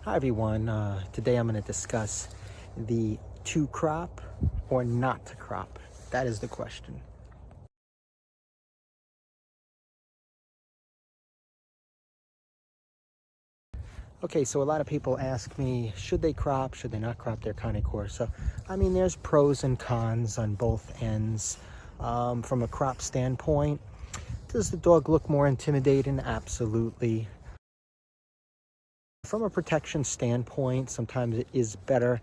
Hi everyone, today I'm going to discuss the to crop or not to crop. That is the question. Okay, so a lot of people ask me, should they crop, should they not crop their Cane Corso? I mean, there's pros and cons on both ends. From a crop standpoint, does the dog look more intimidating? Absolutely. From a protection standpoint, sometimes it is better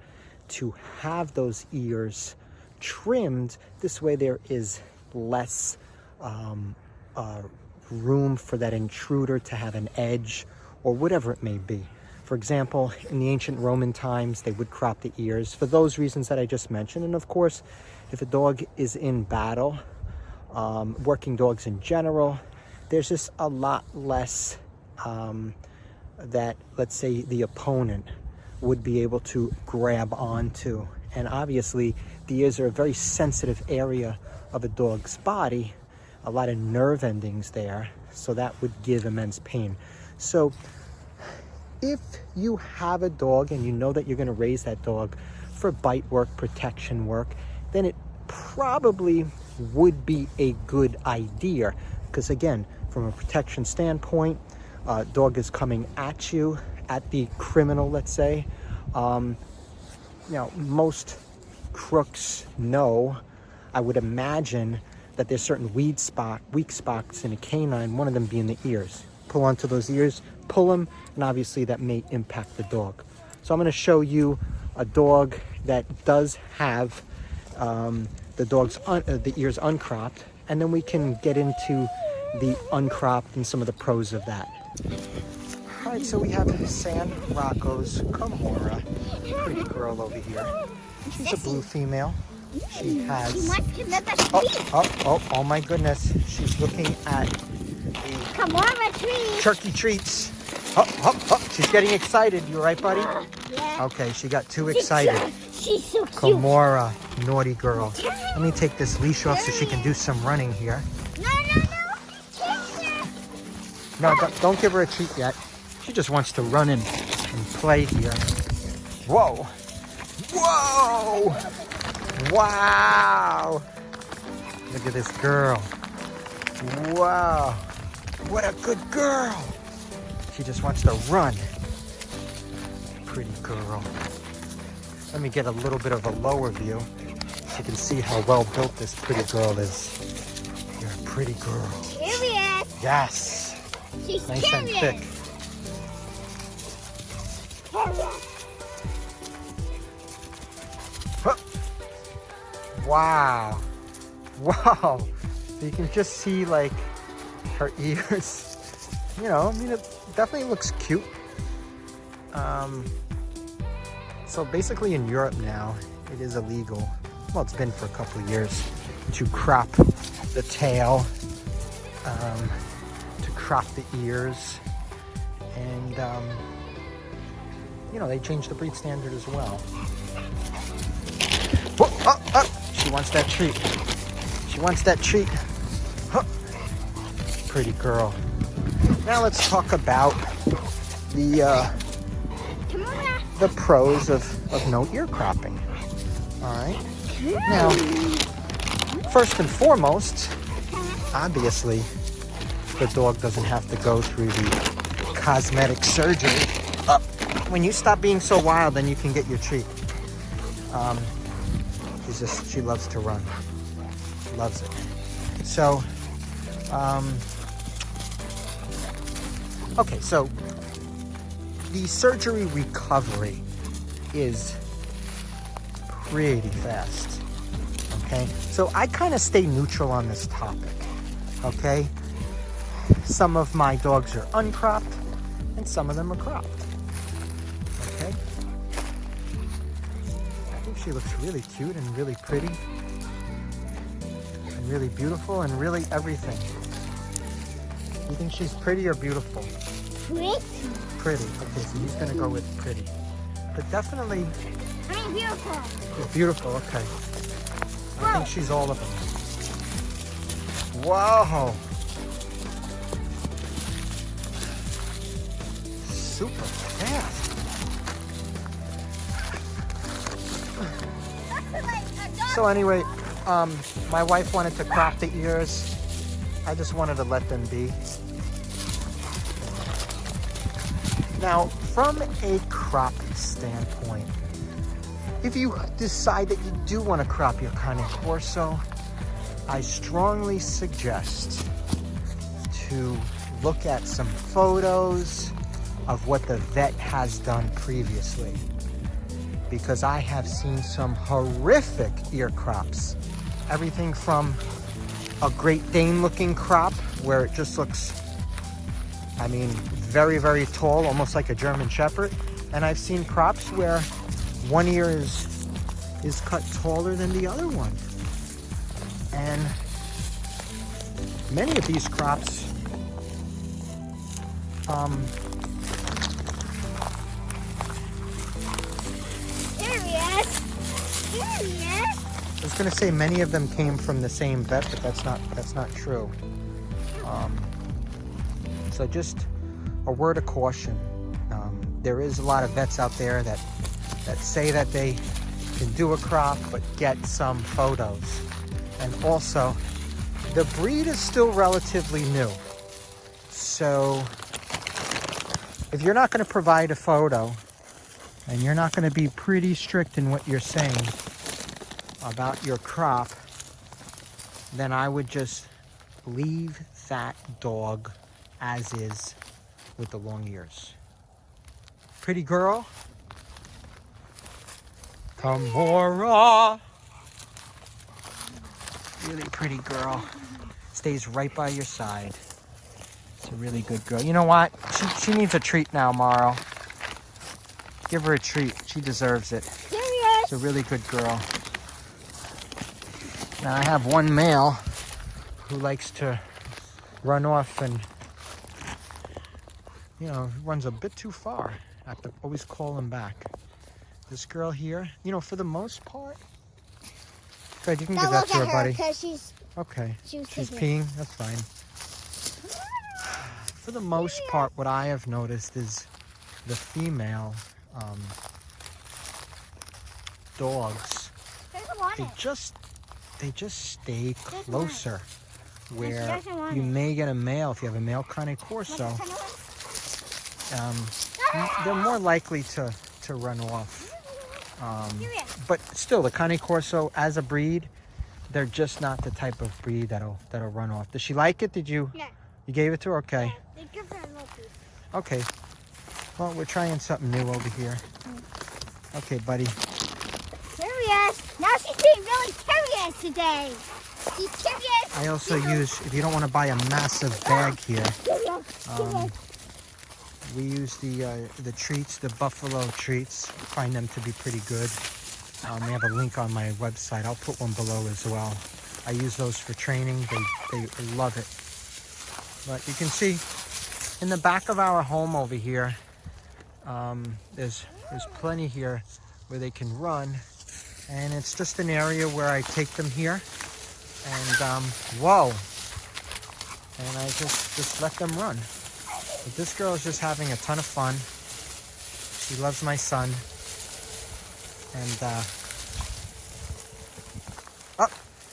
to have those ears trimmed. This way there is less room for that intruder to have an edge or whatever it may be. For example, in the ancient Roman times, they would crop the ears for those reasons that I just mentioned. And of course, if a dog is in battle, working dogs in general, there's just a lot less that, let's say, the opponent would be able to grab onto. And obviously, the ears are a very sensitive area of a dog's body, a lot of nerve endings there, so that would give immense pain. So if you have a dog and you know that you're going to raise that dog for bite work, protection work, then it probably would be a good idea, because again, from a protection standpoint, dog is coming at you, at the criminal, let's say. Now, most crooks know, I would imagine, that there's certain weak spots in a canine, one of them being the ears. Pull onto those ears, pull them, and obviously that may impact the dog. So I'm going to show you a dog that does have the ears uncropped, and then we can get into the uncropped and some of the pros of that. All right, so we have San Rocco's Camorra, pretty girl over here. She's a blue female. She has, oh my goodness, she's looking at the Camorra treats. Turkey treats. She's getting excited. You all right, buddy? Yeah. Okay, she got too excited. She's so cute. Camorra, naughty girl. Let me take this leash off so she can do some running here. No, don't give her a treat yet. She just wants to run in and play here. Whoa! Whoa! Wow! Look at this girl. Wow! What a good girl! She just wants to run. Pretty girl. Let me get a little bit of a lower view so you can see how well built this pretty girl is. You're a pretty girl. Curious. Yes! She's Nice curious. and thick. Huh. Wow. Wow. So you can just see like her ears. You know, I mean, it definitely looks cute. So basically in Europe now, it is illegal. Well, it's been for a couple of years to crop the tail, to crop the ears, and you know, they changed the breed standard as well. Whoa, she wants that treat. She wants that treat. Huh. Pretty girl. Now let's talk about the pros of no ear cropping. All right. Now, first and foremost, obviously, the dog doesn't have to go through the cosmetic surgery. When you stop being so wild, then you can get your treat. She loves to run. Loves it. So, okay, so the surgery recovery is pretty fast. Okay, so I kind of stay neutral on this topic. Okay, some of my dogs are uncropped and some of them are cropped. Okay, I think she looks really cute and really pretty and really beautiful and really everything. You think she's pretty or beautiful? Pretty. Okay, so he's gonna go with pretty, but definitely. I mean beautiful. Beautiful. Okay. I think she's all of them. Wow. Super fast. So anyway, my wife wanted to crop the ears. I just wanted to let them be. Now, from a crop standpoint, if you decide that you do want to crop your Cane Corso, I strongly suggest to look at some photos of what the vet has done previously, because I have seen some horrific ear crops. Everything from a Great Dane looking crop where it just looks, I mean, very, very tall, almost like a German Shepherd. And I've seen crops where one ear is cut taller than the other one. And many of these crops, There he is. There he is. I was going to say many of them came from the same vet, but that's not true. So just a word of caution. There is a lot of vets out there that say that they can do a crop, but get some photos. And also, the breed is still relatively new. So if you're not going to provide a photo, and you're not going to be pretty strict in what you're saying about your crop, then I would just leave that dog as is with the long ears. Pretty girl. Kamora. Really pretty girl. Stays right by your side. It's a really good girl. You know what? She needs a treat now, Morrow. Give her a treat. She deserves it. There he is. It's a really good girl. Now I have one male who likes to run off and, you know, runs a bit too far. I have to always call him back. This girl here, you know, for the most part. Good, you can give that to her, buddy. Because she's Okay. she's She's picking. peeing. That's fine. For the most part, what I have noticed is the female dogs, There's a lot they of just stay closer. Where doesn't want you it. may get a male, if you have a male Cane Corso, they're more likely to run off. But still, the Cane Corso as a breed, they're just not the type of breed that'll run off. Does she like it? Did you? Yeah. You gave it to her? Okay. Yeah, they give her a little piece. Okay. Well, we're trying something new over here. Okay, buddy. There he is. Now she's being really curious today. She's curious. I also use, if you don't want to buy a massive bag here, we use the treats, the buffalo treats. Find them to be pretty good. They have a link on my website. I'll put one below as well. I use those for training. They love it. But you can see in the back of our home over here, there's plenty here where they can run, and it's just an area where I take them here, and whoa, and I just let them run. But this girl is just having a ton of fun. She loves my son, and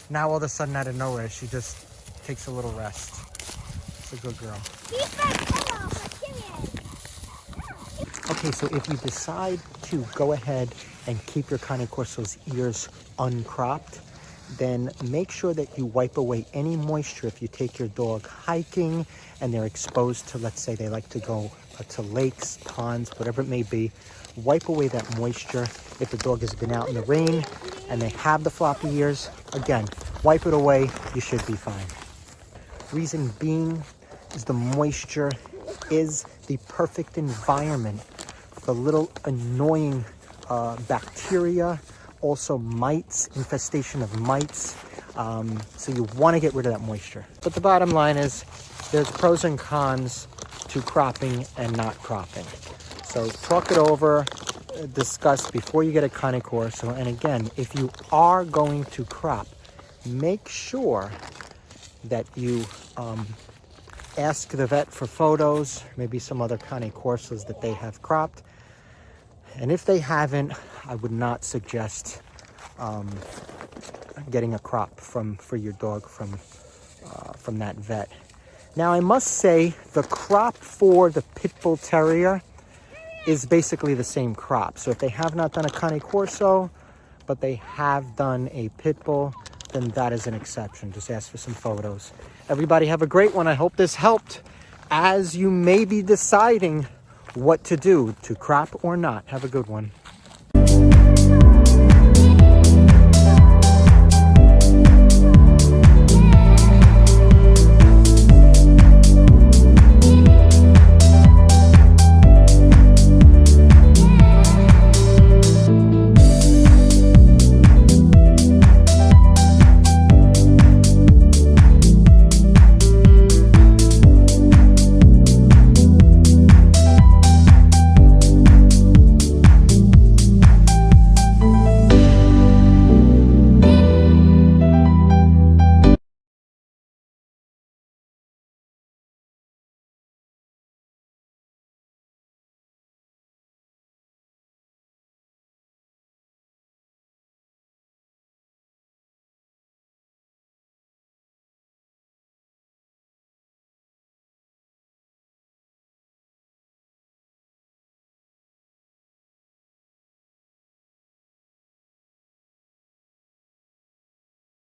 now all of a sudden out of nowhere she just takes a little rest. It's a good girl. Okay, so if you decide to go ahead and keep your Cane Corso's ears uncropped, then make sure that you wipe away any moisture if you take your dog hiking and they're exposed to, let's say they like to go to lakes, ponds, whatever it may be. Wipe away that moisture. If the dog has been out in the rain and they have the floppy ears, again, wipe it away, you should be fine. Reason being is the moisture is the perfect environment for little annoying bacteria, also mites, infestation of mites. So you want to get rid of that moisture. But the bottom line is there's pros and cons to cropping and not cropping. So talk it over, discuss before you get a Cane Corso. And again, if you are going to crop, make sure that you ask the vet for photos, maybe some other Cane Corsos that they have cropped. And if they haven't, I would not suggest getting a crop for your dog from that vet. Now, I must say the crop for the Pitbull Terrier is basically the same crop. So if they have not done a Cane Corso, but they have done a Pitbull, then that is an exception. Just ask for some photos. Everybody have a great one. I hope this helped as you may be deciding what to do, to crop or not. Have a good one.